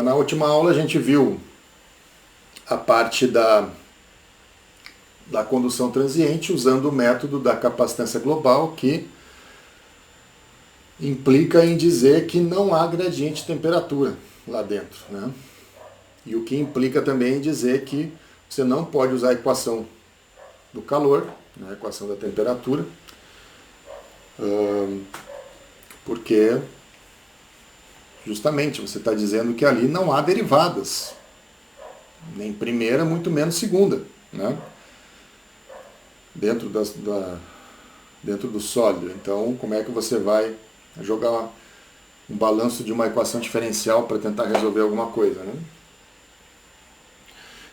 Na última aula a gente viu a parte da condução transiente usando o método da capacitância global, que implica em dizer que não há gradiente de temperatura lá dentro, né? E o que implica também em dizer que você não pode usar a equação do calor, né, a equação da temperatura, porque justamente você está dizendo que ali não há derivadas, nem primeira, muito menos segunda, né? Dentro dentro do sólido. Então, como é que você vai jogar um balanço de uma equação diferencial para tentar resolver alguma coisa, né?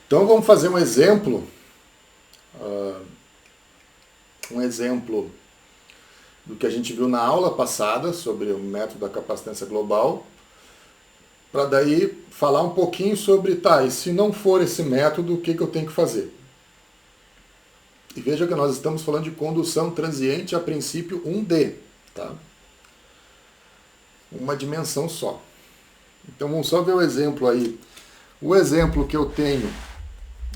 Então, vamos fazer um exemplo do que a gente viu na aula passada sobre o método da capacitância global, para daí falar um pouquinho sobre, tá, e se não for esse método, o que eu tenho que fazer? E veja que nós estamos falando de condução transiente, a princípio 1D, tá? Uma dimensão só. Então vamos só ver o exemplo aí. O exemplo que eu tenho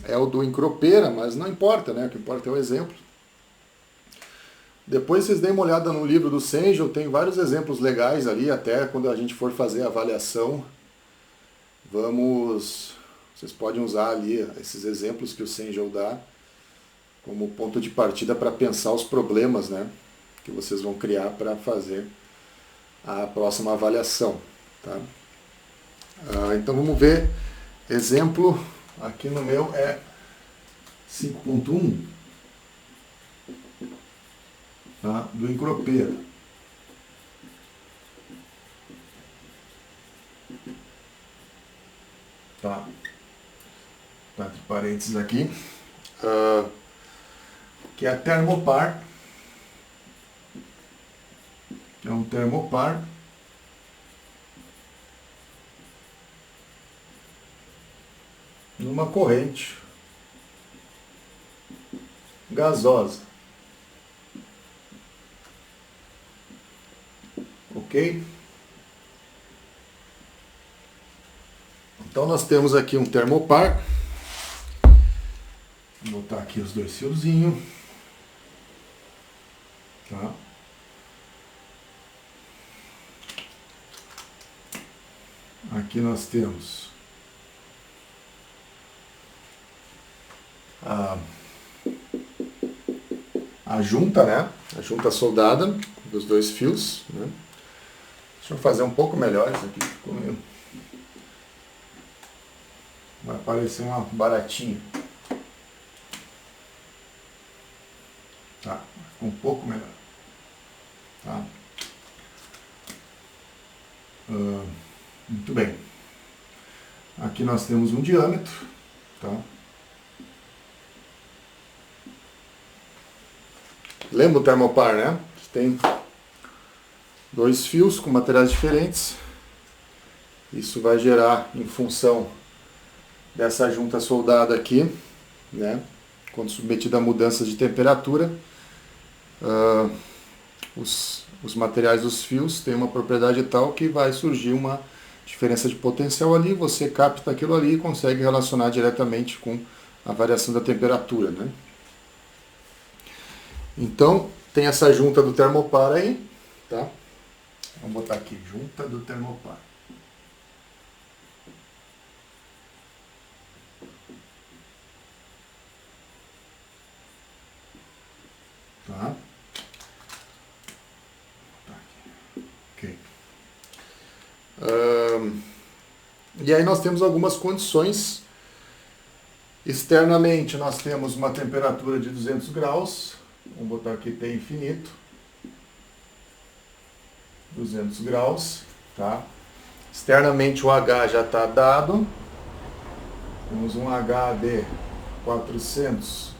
é o do encropeira, mas não importa, né? O que importa é o exemplo. Depois vocês deem uma olhada no livro do Sengel, tem vários exemplos legais ali, até quando a gente for fazer a avaliação, vocês podem usar ali esses exemplos que o Sengel dá como ponto de partida para pensar os problemas, né, que vocês vão criar para fazer a próxima avaliação. Tá? Então vamos ver, exemplo, aqui no meu é 5.1, tá? Do encropeira. Tá? Tá entre parênteses aqui. Que é a termopar. É um termopar numa corrente gasosa. Ok? Então nós temos aqui um termopar. Vou botar aqui os dois fiozinhos. Tá? Aqui nós temos a junta, né? A junta soldada dos dois fios, né? Deixa eu fazer um pouco melhor isso aqui. Ficou meio... Vai parecer uma baratinha. Tá, ficou um pouco melhor. Tá? Muito bem. Aqui nós temos um diâmetro. Tá? Lembra o termopar, né? Tem dois fios com materiais diferentes. Isso vai gerar, em função dessa junta soldada aqui, né? Quando submetida a mudanças de temperatura, os materiais dos fios têm uma propriedade tal que vai surgir uma diferença de potencial ali, você capta aquilo ali e consegue relacionar diretamente com a variação da temperatura, né? Então, tem essa junta do termopar aí, tá? Vamos botar aqui, junta do termopar. Tá? Ok. E aí nós temos algumas condições. Externamente nós temos uma temperatura de 200 graus. Vamos botar aqui T infinito. 200 graus. Tá? Externamente o H já está dado. Temos um H de 400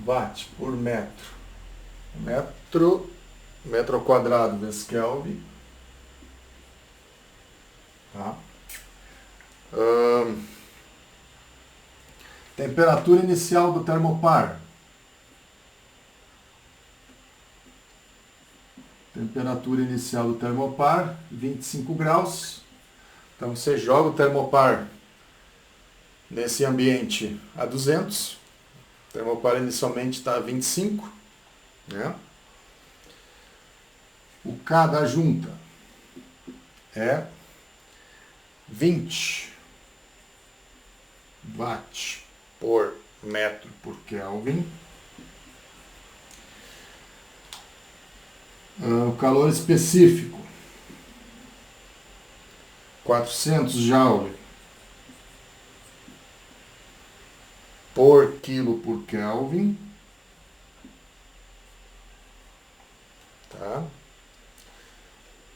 watt por metro. Metro ao quadrado vezes Kelvin. Tá? Temperatura inicial do termopar. Temperatura inicial do termopar, 25 graus. Então você joga o termopar nesse ambiente a 200, o termopar inicialmente está a 25, né? O K da junta é 20 watt por metro por Kelvin. O calor específico, 400 joule por quilo por Kelvin. Tá?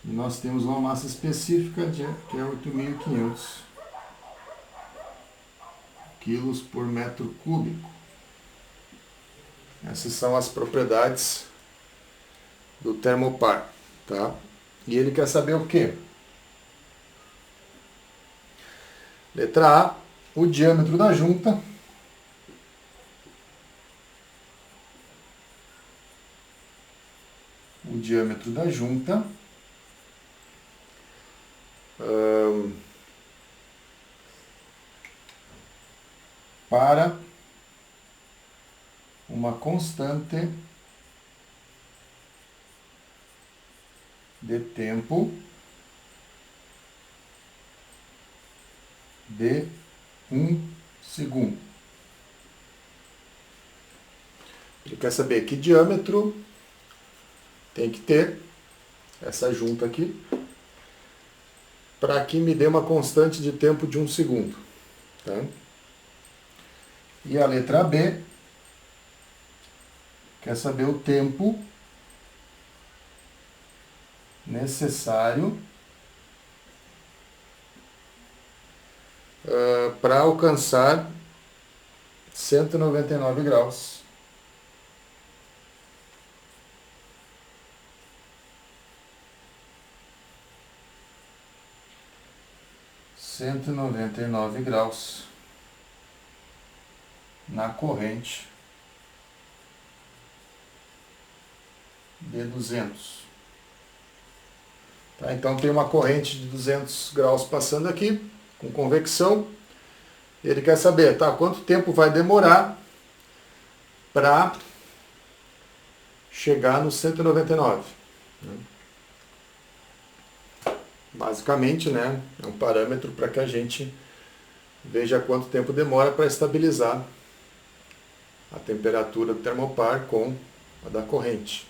E nós temos uma massa específica que é 8.500 quilos por metro cúbico. Essas são as propriedades do termopar, tá? E ele quer saber o quê? Letra A, o diâmetro da junta. O diâmetro da junta. Para uma constante de tempo de 1 segundo. Ele quer saber que diâmetro tem que ter essa junta aqui para que me dê uma constante de tempo de 1 segundo. Tá? E a letra B quer saber o tempo necessário para alcançar 199 graus. °199 na corrente de 200. Tá? Então tem uma corrente de 200 graus passando aqui, com convecção. Ele quer saber, tá, quanto tempo vai demorar para chegar no 199. Né? Basicamente, né, é um parâmetro para que a gente veja quanto tempo demora para estabilizar a temperatura do termopar com a da corrente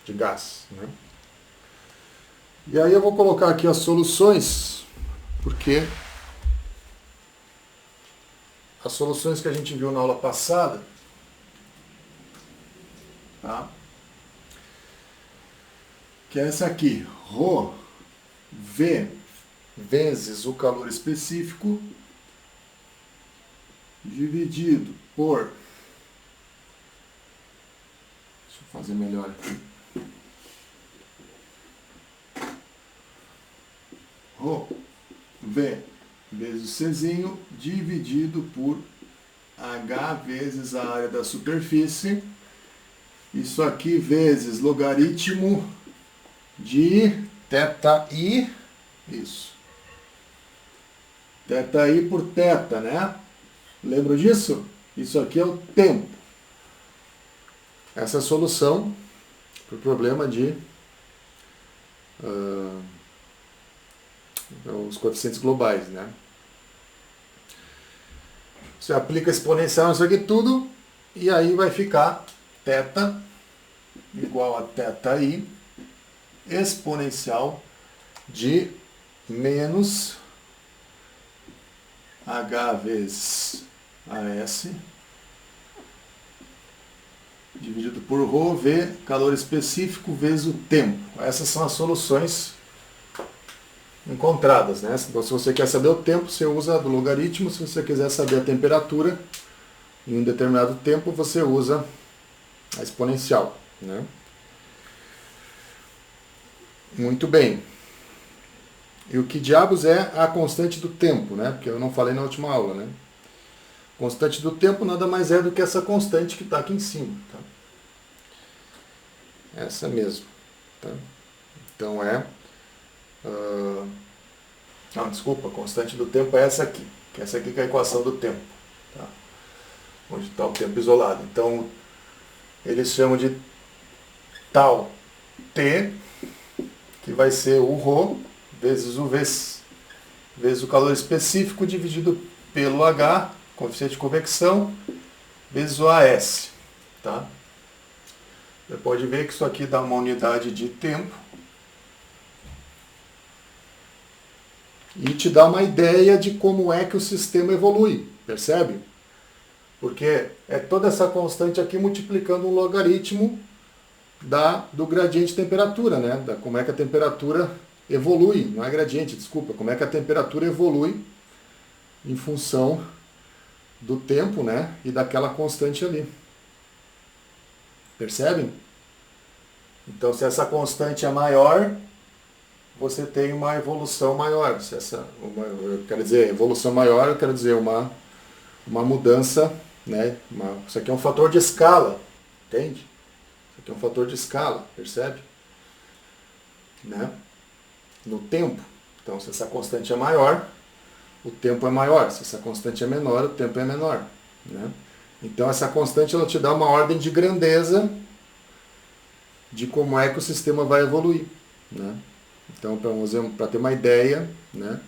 de gás. Né? E aí eu vou colocar aqui as soluções, porque as soluções que a gente viu na aula passada, tá? Que é essa aqui, ρV vezes o calor específico dividido por... Deixa eu fazer melhor aqui. ρV vezes Czinho dividido por H vezes a área da superfície. Isso aqui vezes logaritmo de θi. Isso. θi por θ, né? Lembra disso? Isso aqui é o tempo. Essa é a solução para o problema de os coeficientes globais, né? Você aplica exponencial nisso aqui tudo e aí vai ficar θ igual a θi exponencial de menos H vezes AS dividido por ρV, calor específico, vezes o tempo. Essas são as soluções encontradas, né? Então, se você quer saber o tempo, você usa do logaritmo. Se você quiser saber a temperatura em um determinado tempo, você usa a exponencial, né? Muito bem. E o que diabos é a constante do tempo, né? Porque eu não falei na última aula, né? Constante do tempo nada mais é do que essa constante que está aqui em cima, tá? Essa mesmo, tá? Então é Não, desculpa, a constante do tempo é essa aqui. Essa aqui que é a equação do tempo. Tá? Onde está o tempo isolado. Então, eles chamam de tal T, que vai ser o ρ vezes o V, vezes o calor específico dividido pelo H, coeficiente de convecção, vezes o AS. Tá? Você pode ver que isso aqui dá uma unidade de tempo e te dá uma ideia de como é que o sistema evolui, percebe? Porque é toda essa constante aqui multiplicando um logaritmo do gradiente de temperatura, né? Como é que a temperatura evolui, não é gradiente, desculpa, como é que a temperatura evolui em função do tempo, né? E daquela constante ali. Percebem? Então, se essa constante é maior, você tem uma evolução maior. Evolução maior, eu quero dizer uma mudança, né? Isso aqui é um fator de escala, entende? Isso aqui é um fator de escala, percebe? Né? No tempo. Então, se essa constante é maior, o tempo é maior. Se essa constante é menor, o tempo é menor. Né? Então, essa constante ela te dá uma ordem de grandeza de como é que o sistema vai evoluir. Né? Então, para ter uma ideia, né?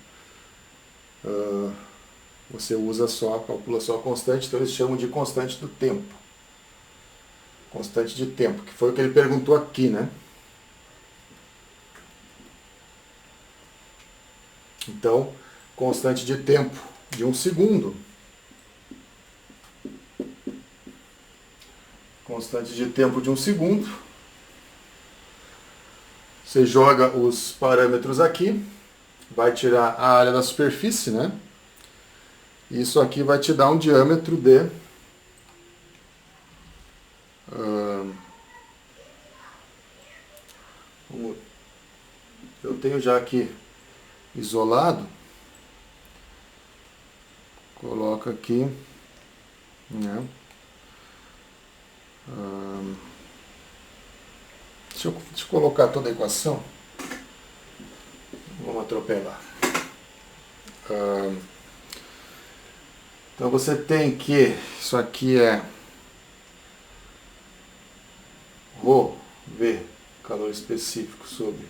Você calcula só a constante, então eles chamam de constante do tempo. Constante de tempo, que foi o que ele perguntou aqui, né? Então, constante de tempo de 1 segundo. Constante de tempo de 1 segundo. Você joga os parâmetros aqui, vai tirar a área da superfície, né? Isso aqui vai te dar um diâmetro de... eu tenho já aqui isolado. Coloca aqui, né? Deixa eu colocar toda a equação. Vamos atropelar. Então você tem que, isso aqui é ρ, V, calor específico sobre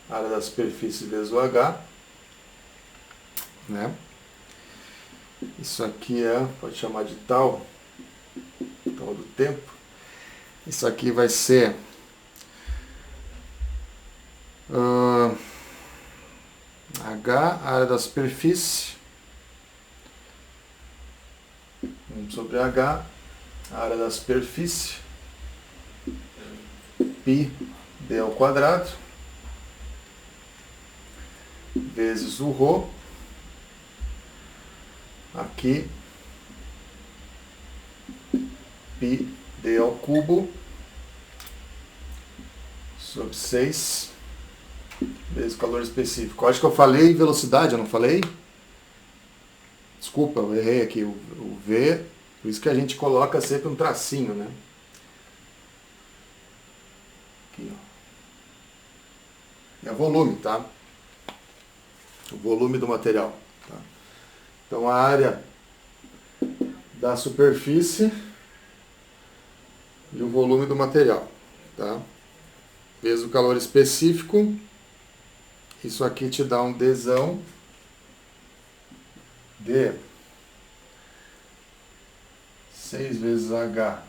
a área da superfície vezes o H. Né? Isso aqui pode chamar de tal do tempo. Isso aqui vai ser H, área da superfície, 1 sobre H, área da superfície, π d ao quadrado, vezes o ρ, aqui, π d ao cubo, sobre 6, vezes o calor específico. Eu acho que eu falei velocidade, eu não falei? Desculpa, eu errei aqui. O V, por isso que a gente coloca sempre um tracinho, né? Aqui, ó. É volume, tá? O volume do material. Tá? Então a área da superfície e o volume do material, tá? Vezes o calor específico, isso aqui te dá um Dzão de 6 vezes H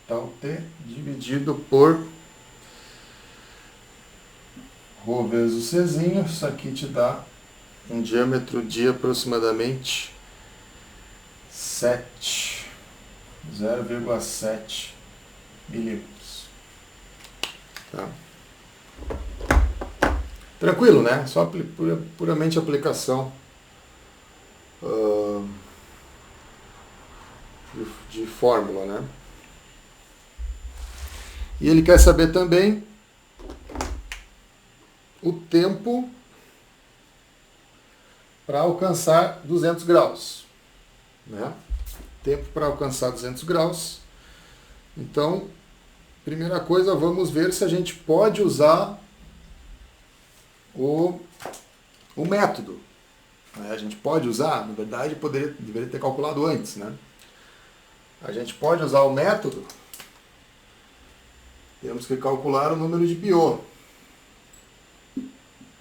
tal T dividido por ρ vezes o Czinho, isso aqui te dá um diâmetro de aproximadamente 0,7 milímetros. Tá? Tranquilo, né? Só puramente aplicação de fórmula, né? E ele quer saber também o tempo para alcançar 200 graus. Né? Tempo para alcançar 200 graus. Então, primeira coisa, vamos ver se a gente pode usar o método. A gente pode usar, na verdade, deveria ter calculado antes, né? A gente pode usar o método, temos que calcular o número de Biot,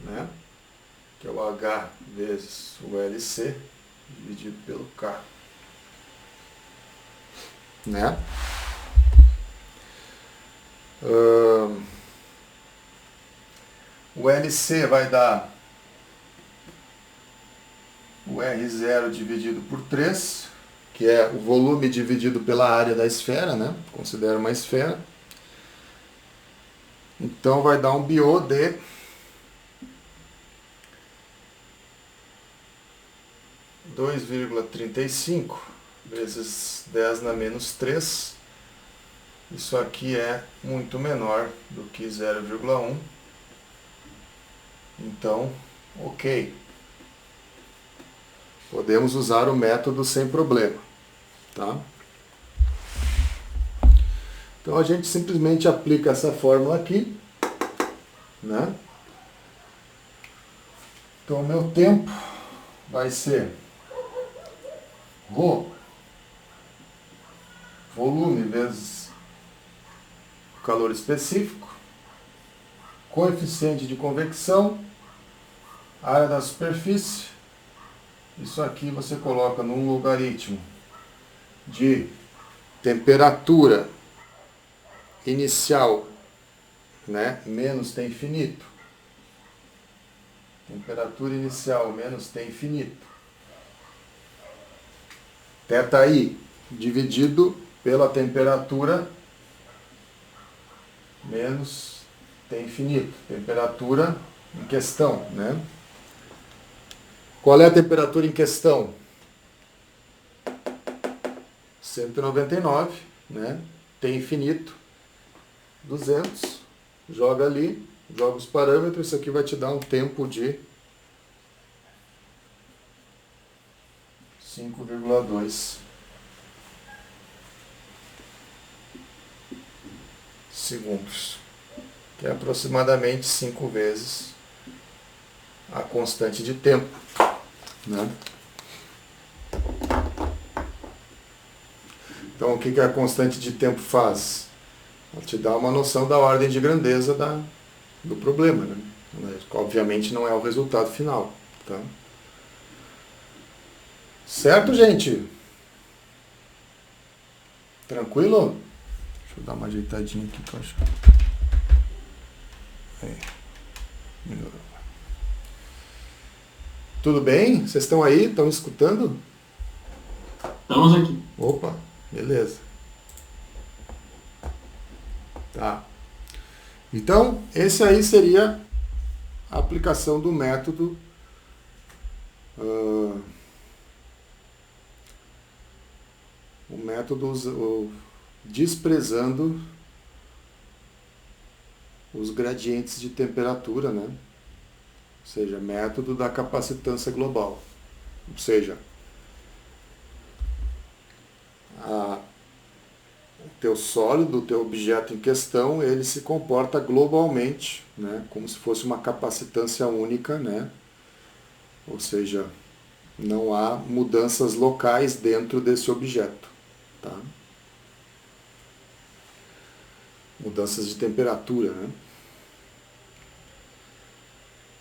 né? Que é o H vezes o LC dividido pelo K, né? O LC vai dar o R0 dividido por 3, que é o volume dividido pela área da esfera, né? Considera uma esfera. Então vai dar um Biot de 2,35 vezes 10 na menos 3. Isso aqui é muito menor do que 0,1. Então, ok. Podemos usar o método sem problema, tá? Então a gente simplesmente aplica essa fórmula aqui, né? Então o meu tempo vai ser ρ, volume vezes o calor específico, coeficiente de convecção, área da superfície. Isso aqui você coloca num logaritmo de temperatura inicial, né, menos T infinito. Temperatura inicial menos T infinito. Θi dividido pela temperatura menos T infinito. Temperatura em questão, né? Qual é a temperatura em questão? 199, né? T infinito, 200. Joga ali, joga os parâmetros, isso aqui vai te dar um tempo de 5,2 segundos, que é aproximadamente 5 vezes a constante de tempo, né? Então, o que a constante de tempo faz? Ela te dá uma noção da ordem de grandeza do problema, né? Obviamente não é o resultado final, tá? Certo, gente? Tranquilo? Deixa eu dar uma ajeitadinha aqui que eu acho. Aí. Melhorou. Tudo bem? Vocês estão aí? Estão escutando? Estamos aqui. Opa, beleza. Tá. Então, esse aí seria a aplicação do método o método desprezando os gradientes de temperatura, né? Ou seja, método da capacitância global. Ou seja, o teu sólido, o teu objeto em questão, ele se comporta globalmente, né? Como se fosse uma capacitância única, né? Ou seja, não há mudanças locais dentro desse objeto, tá? Mudanças de temperatura, né?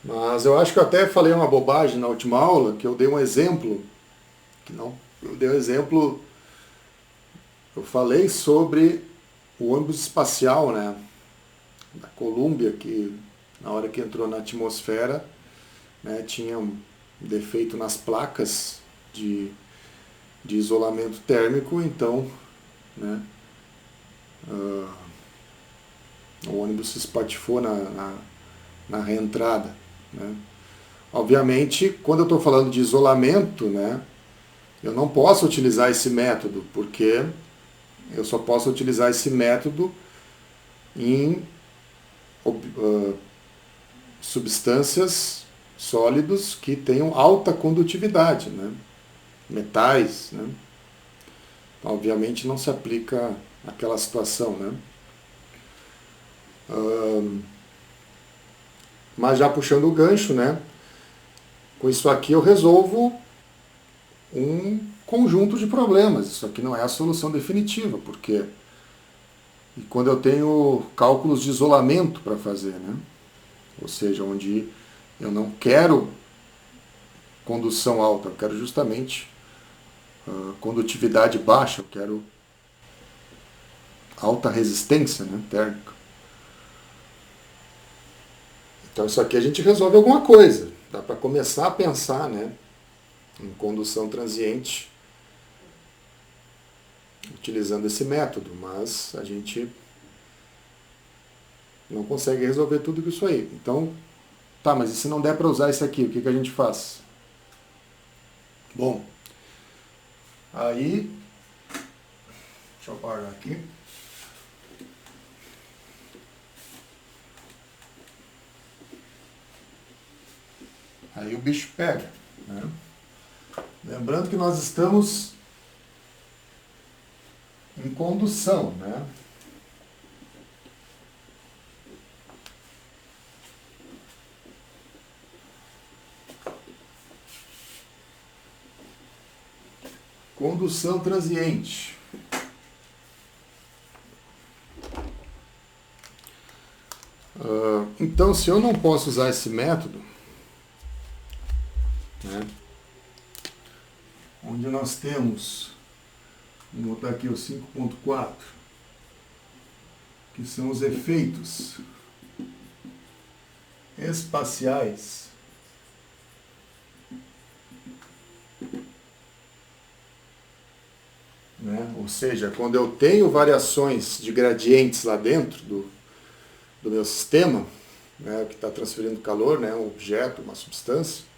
Mas eu acho que eu até falei uma bobagem na última aula, que eu dei um exemplo, eu falei sobre o ônibus espacial, né, da Columbia, que na hora que entrou na atmosfera, né, tinha um defeito nas placas de isolamento térmico, então, né, o ônibus se espatifou na reentrada, né. Obviamente, quando eu estou falando de isolamento, né, eu não posso utilizar esse método, porque eu só posso utilizar esse método em substâncias sólidos que tenham alta condutividade, né, metais, né. Obviamente não se aplica àquela situação, né. Mas já puxando o gancho, né? Com isso aqui eu resolvo um conjunto de problemas. Isso aqui não é a solução definitiva, porque e quando eu tenho cálculos de isolamento para fazer, né? Ou seja, onde eu não quero condução alta, eu quero justamente condutividade baixa, eu quero alta resistência, né, térmica. Então isso aqui a gente resolve alguma coisa. Dá para começar a pensar, né, em condução transiente utilizando esse método, mas a gente não consegue resolver tudo isso aí. Então, tá, mas e se não der para usar isso aqui, o que a gente faz? Bom, aí, deixa eu apagar aqui. Aí o bicho pega, né? Lembrando que nós estamos em condução, né? Condução transiente. Então, se eu não posso usar esse método, né, onde nós temos, vou botar aqui o 5.4, que são os efeitos espaciais, né, ou seja, quando eu tenho variações de gradientes lá dentro do meu sistema, né, que está transferindo calor, né, um objeto, uma substância,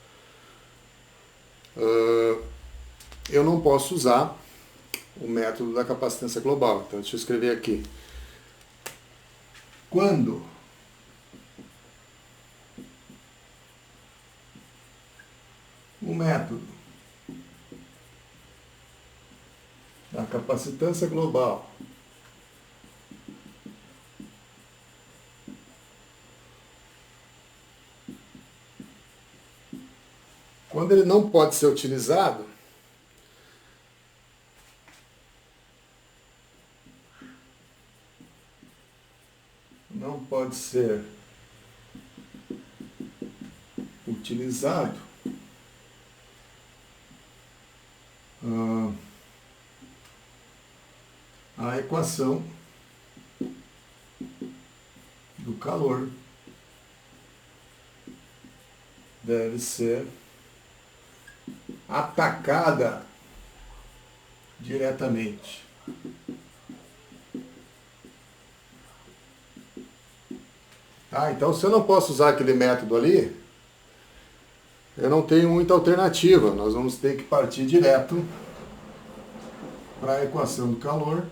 eu não posso usar o método da capacitância global. Então, deixa eu escrever aqui. Quando o método da capacitância global quando ele não pode ser utilizado, não pode ser utilizado, a equação do calor deve ser atacada diretamente. Tá? Então, se eu não posso usar aquele método ali, eu não tenho muita alternativa. Nós vamos ter que partir direto para a equação do calor.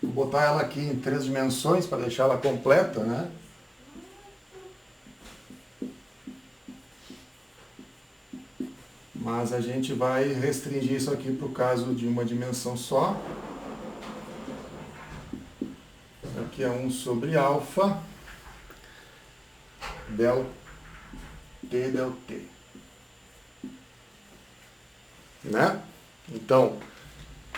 Vou botar ela aqui em 3 dimensões para deixar ela completa, né? Mas a gente vai restringir isso aqui para o caso de uma dimensão só. Aqui é 1 sobre alfa del T del T. Né? Então,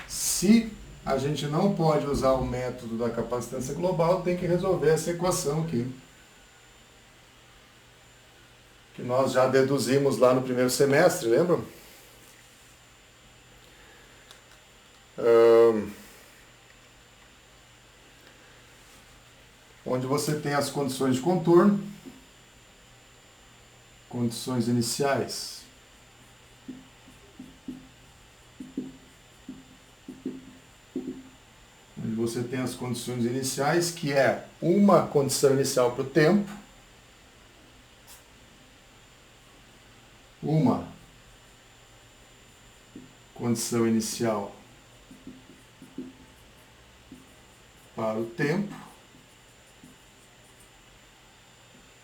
se a gente não pode usar o método da capacitância global, tem que resolver essa equação aqui, que nós já deduzimos lá no primeiro semestre, lembram? Onde você tem as condições de contorno, condições iniciais, onde você tem as condições iniciais, que é uma condição inicial para o tempo, uma condição inicial para o tempo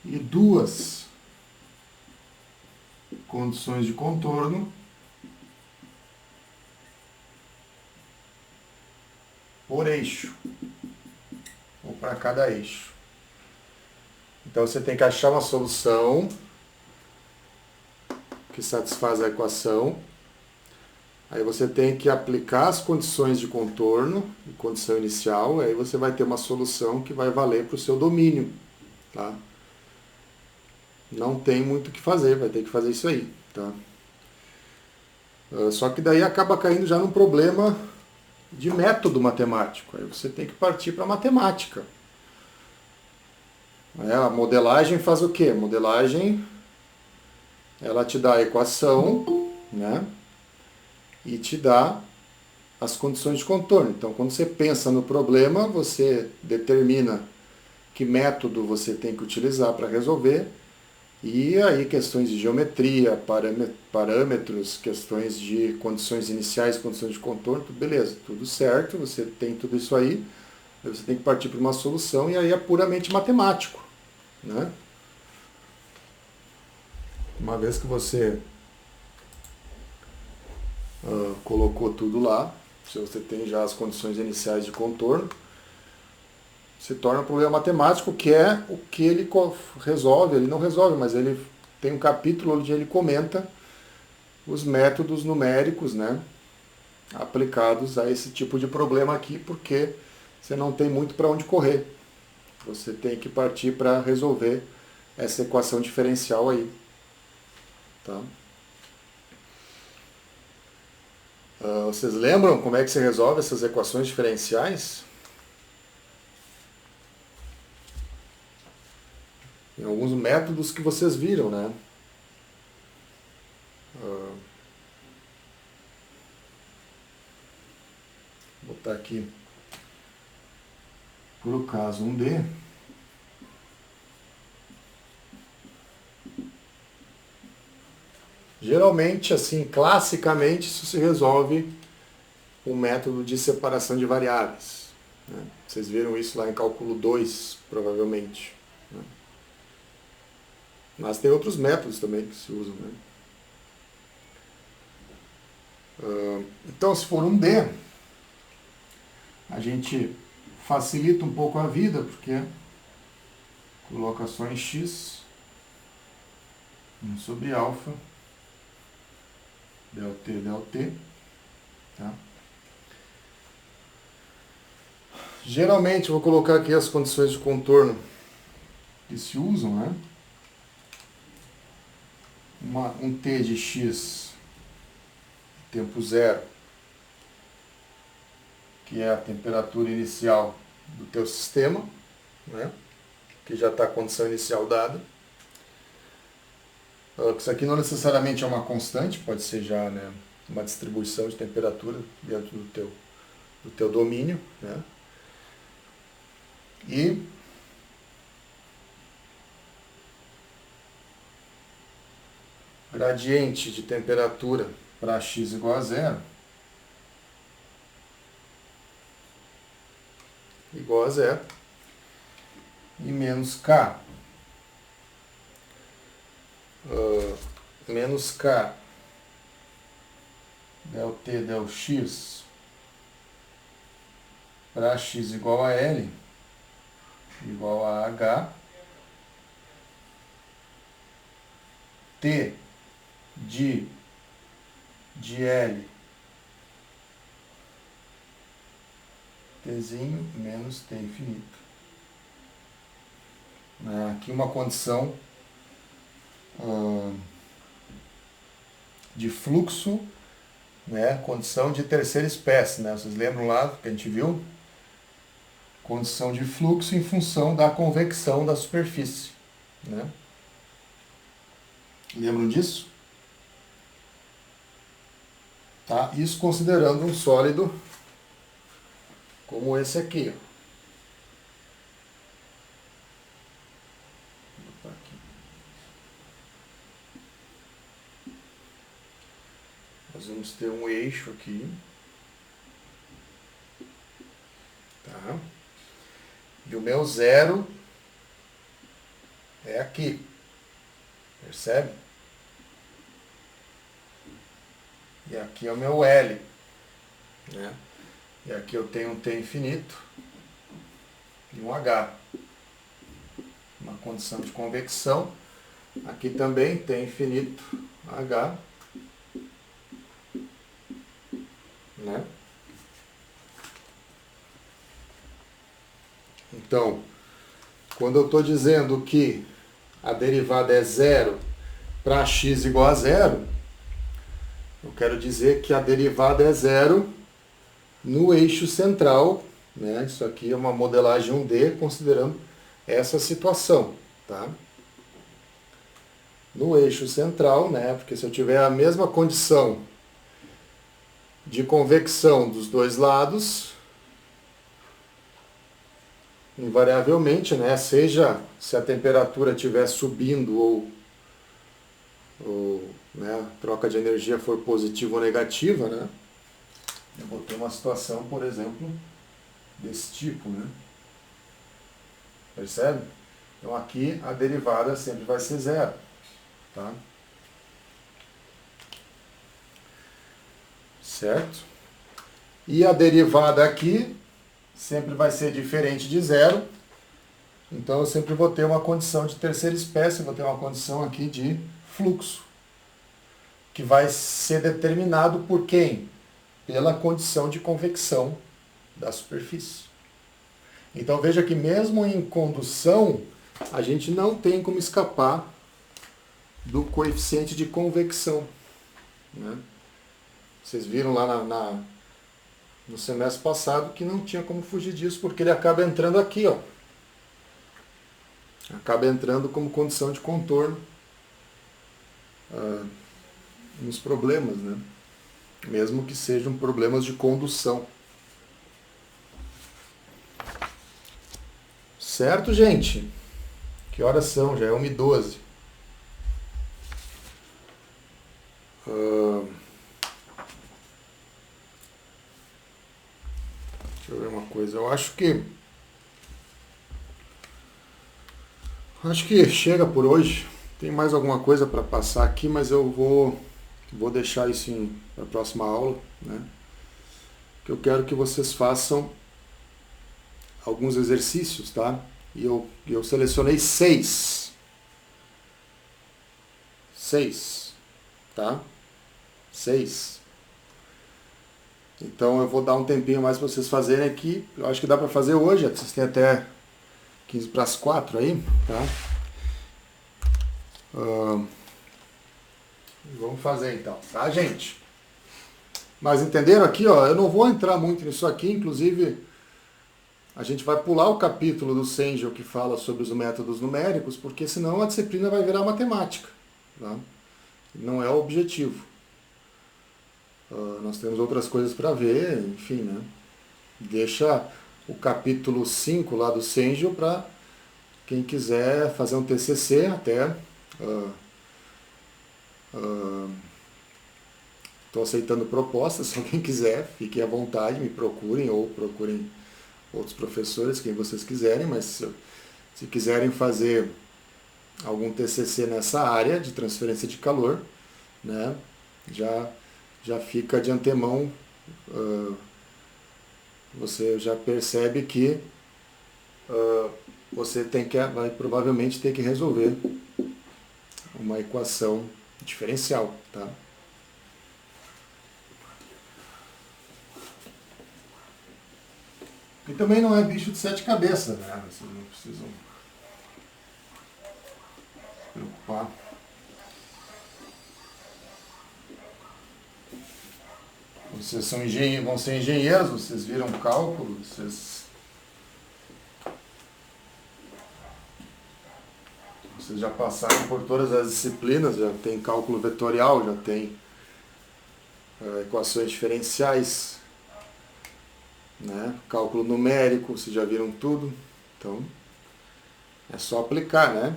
e 2 condições de contorno por eixo, ou para cada eixo. Então você tem que achar uma solução que satisfaz a equação. Aí você tem que aplicar as condições de contorno, condição inicial, aí você vai ter uma solução que vai valer para o seu domínio. Tá? Não tem muito o que fazer, vai ter que fazer isso aí. Tá? Só que daí acaba caindo já num problema de método matemático. Aí você tem que partir para a matemática. A modelagem faz o quê? A modelagem, ela te dá a equação, né? E te dá as condições de contorno. Então, quando você pensa no problema, você determina que método você tem que utilizar para resolver. E aí questões de geometria, parâmetros, questões de condições iniciais, condições de contorno, tudo beleza, tudo certo, você tem tudo isso aí, você tem que partir para uma solução e aí é puramente matemático. Né? Uma vez que você colocou tudo lá, se você tem já as condições iniciais de contorno, se torna um problema matemático, que é o que ele resolve. Ele não resolve, mas ele tem um capítulo onde ele comenta os métodos numéricos, né, aplicados a esse tipo de problema aqui, porque você não tem muito para onde correr. Você tem que partir para resolver essa equação diferencial aí. Tá? Vocês lembram como é que se resolve essas equações diferenciais? Tem alguns métodos que vocês viram, né? Vou botar aqui por o caso 1D. Geralmente, assim, classicamente, isso se resolve com o método de separação de variáveis. Né? Vocês viram isso lá em cálculo 2, provavelmente. Né? Mas tem outros métodos também que se usam. Né? Então, se for 1D, a gente facilita um pouco a vida, porque coloca só em x, 1 sobre alfa, del t, tá? Geralmente, vou colocar aqui as condições de contorno que se usam, né? Um t de x, tempo zero, que é a temperatura inicial do teu sistema, né? Que já está a condição inicial dada. Isso aqui não necessariamente é uma constante, pode ser já, né, uma distribuição de temperatura dentro do teu domínio. Né? E gradiente de temperatura para x igual a zero, igual a zero, e menos k. Menos k del t del x para x igual a L igual a H T de L Tzinho menos T infinito. Aqui uma condição de fluxo, né, condição de terceira espécie, né? Vocês lembram lá que a gente viu? Condição de fluxo em função da convecção da superfície, né? Lembram disso? Tá? Isso considerando um sólido como esse aqui. Nós vamos ter um eixo aqui. Tá? E o meu zero é aqui. Percebe? E aqui é o meu L. Né? E aqui eu tenho um T infinito e um H. uma condição de convecção. Aqui também tem infinito H, né? Então, quando eu estou dizendo que a derivada é zero para x igual a zero, eu quero dizer que a derivada é zero no eixo central, né? Isso aqui é uma modelagem 1D, considerando essa situação, tá? No eixo central, né? Porque se eu tiver a mesma condição de convecção dos dois lados, invariavelmente, né? Seja se a temperatura estiver subindo ou né, a troca de energia for positiva ou negativa, né? Eu vou ter uma situação, por exemplo, desse tipo, né? Percebe? Então aqui a derivada sempre vai ser zero, tá? Certo? E a derivada aqui sempre vai ser diferente de zero, então eu sempre vou ter uma condição de terceira espécie, vou ter uma condição aqui de fluxo, que vai ser determinado por quem? Pela condição de convecção da superfície. Então veja que mesmo em condução, a gente não tem como escapar do coeficiente de convecção, né? Vocês viram lá no semestre passado que não tinha como fugir disso, porque ele acaba entrando aqui, ó. Acaba entrando como condição de contorno nos problemas, né? Mesmo que sejam problemas de condução. Certo, gente? Que horas são? Já é 1h12. Deixa eu ver uma coisa. Eu acho que chega por hoje. Tem mais alguma coisa para passar aqui, mas eu vou deixar isso para a próxima aula, né? Que eu quero que vocês façam alguns exercícios, tá? E eu selecionei 6. 6, tá? 6. Então eu vou dar um tempinho mais para vocês fazerem aqui. Eu acho que dá para fazer hoje. Vocês têm até 15 para as 4 aí, tá? Vamos fazer então, tá, gente? Mas entenderam aqui, ó? Eu não vou entrar muito nisso aqui, inclusive a gente vai pular o capítulo do Sengel que fala sobre os métodos numéricos, porque senão a disciplina vai virar matemática, tá? Não é o objetivo. Nós temos outras coisas para ver, enfim, né? Deixa o capítulo 5 lá do Sengel para quem quiser fazer um TCC até. Estou aceitando propostas, se alguém quiser, fiquem à vontade, me procurem ou procurem outros professores, quem vocês quiserem, mas se quiserem fazer algum TCC nessa área de transferência de calor, né, já fica de antemão, você já percebe que você vai provavelmente ter que resolver uma equação diferencial, tá? E também não é bicho de 7 cabeças, né? Vocês não precisam se preocupar. Vocês vão ser engenheiros, vocês viram cálculo, vocês já passaram por todas as disciplinas, já tem cálculo vetorial, já tem equações diferenciais, né? Cálculo numérico, vocês já viram tudo, então é só aplicar, né?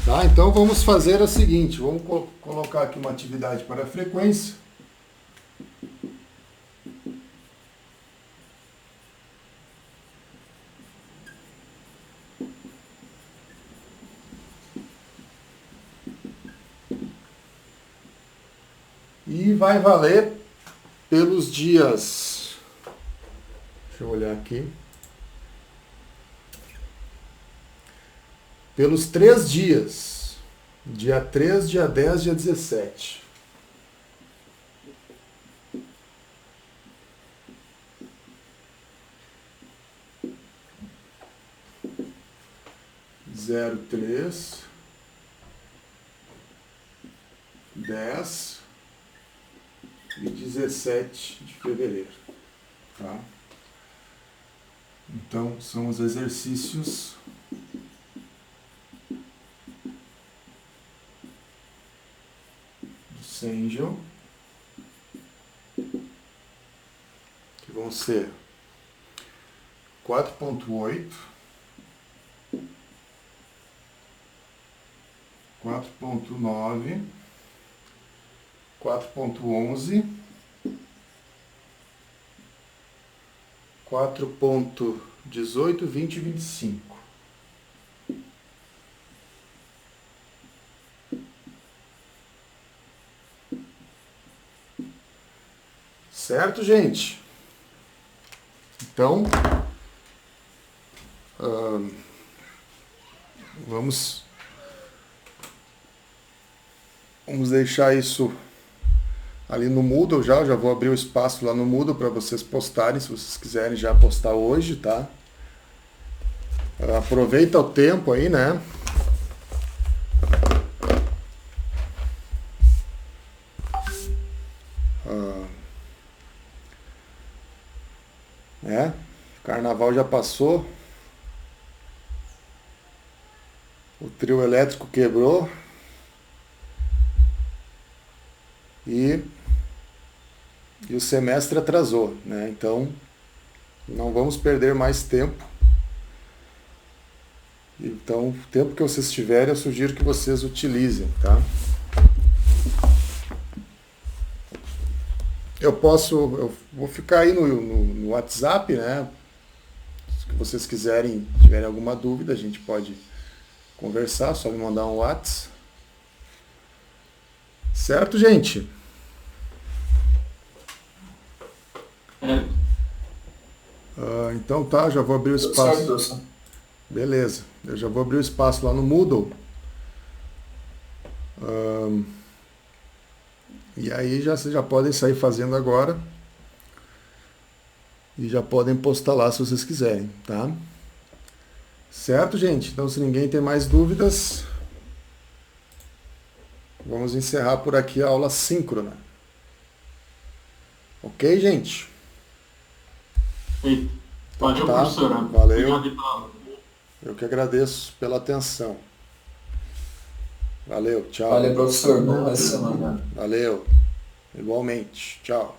Tá, então vamos fazer o seguinte, vamos colocar aqui uma atividade para a frequência. E vai valer pelos dias... Deixa eu olhar aqui. Pelos 3 dias. Dia 3, dia 10, dia 17. Zero, 3, 10 e 17 de fevereiro. Tá? Então, são os exercícios do Sengel, que vão ser 4.8, 4.9, 4.11, 4.18, 20 e 25. Certo, gente? Então, vamos deixar isso ali no Moodle já. Eu já vou abrir o espaço lá no Moodle para vocês postarem, se vocês quiserem já postar hoje, tá? Aproveita o tempo aí, né? Carnaval já passou. O trio elétrico quebrou. E o semestre atrasou, né? Então, não vamos perder mais tempo. Então, o tempo que vocês tiverem, eu sugiro que vocês utilizem, tá? Eu vou ficar aí no WhatsApp, né? Se vocês quiserem, tiverem alguma dúvida, a gente pode conversar, só me mandar um WhatsApp. Certo, gente? Então tá, já vou abrir o espaço. Certo. Beleza, eu já vou abrir o espaço lá no Moodle. E aí vocês já podem sair fazendo agora. E já podem postar lá se vocês quiserem, tá? Certo, gente? Então, se ninguém tem mais dúvidas, vamos encerrar por aqui a aula síncrona. Ok, gente? Valeu, tá, professora. Valeu. Obrigado pela aula. Eu que agradeço pela atenção. Valeu, tchau. Valeu, professor. Boa semana. Valeu. Igualmente. Tchau.